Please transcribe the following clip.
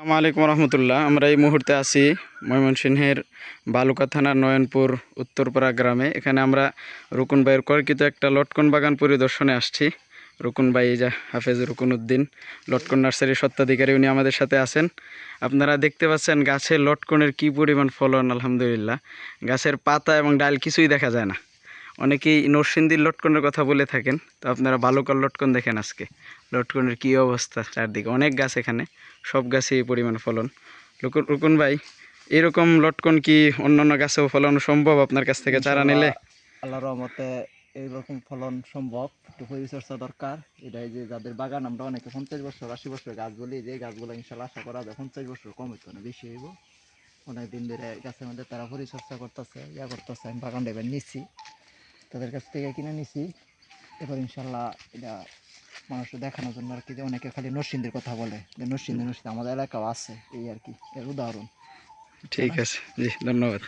আসসালামু আলাইকুম রহমতুল্লাহ। আমরা এই মুহূর্তে আছি ময়মনসিংহের বালুকা থানার নয়নপুর উত্তরপাড়া গ্রামে। এখানে আমরা রুকুন ভাইয়ের কর্কিত একটা লটকন বাগান পরিদর্শনে আসছি। রুকুন ভাই যা হাফেজ রুকুন উদ্দিন, লটকন নার্সারির স্বত্বাধিকারী, উনি আমাদের সাথে আছেন। আপনারা দেখতে পাচ্ছেন গাছের লটকনের কি পরিমাণ ফলন, আলহামদুলিল্লাহ। গাছের পাতা এবং ডাল কিছুই দেখা যায় না। অনেকেই নরসিংদীর লটকনের কথা বলে থাকেন, তো আপনারা বালুকার লটকন দেখেন। আজকে লটকনের কি অবস্থা, চারদিকে অনেক গাছ, এখানে সব গাছে এই পরিমাণ ফলন। রুকুন ভাই, এরকম লটকন কি অন্যান্য গাছেও ফলানো সম্ভব আপনার কাছ থেকে চারা নিলে? আল্লাহর রহমতে এইরকম ফলন সম্ভব, একটু পরিচর্যা দরকার। এটাই যে যাদের বাগান, আমরা অনেকে 50 বছর 80 বছর গাছ বলি, যে গাছগুলো ইনশাল্লাহ আশা করা যায় 50 বছর কম হইতো না, বেশি হইব। অনেকদিন ধরে গাছের মধ্যে তারা পরিচর্যা করতেছে, করতেছে। আমি বাগানটা এবার নিচ্ছি, তাদের কাছ থেকে কিনে নিচ্ছি। এবার ইনশাল্লাহ এটা মানুষকে দেখানোর জন্য আর কি, যে অনেকে খালি নরসিংদীর কথা বলে, যে নরসিংদী আমাদের এলাকাও আছে, এই আর কি এর উদাহরণ। ঠিক আছে, জি ধন্যবাদ।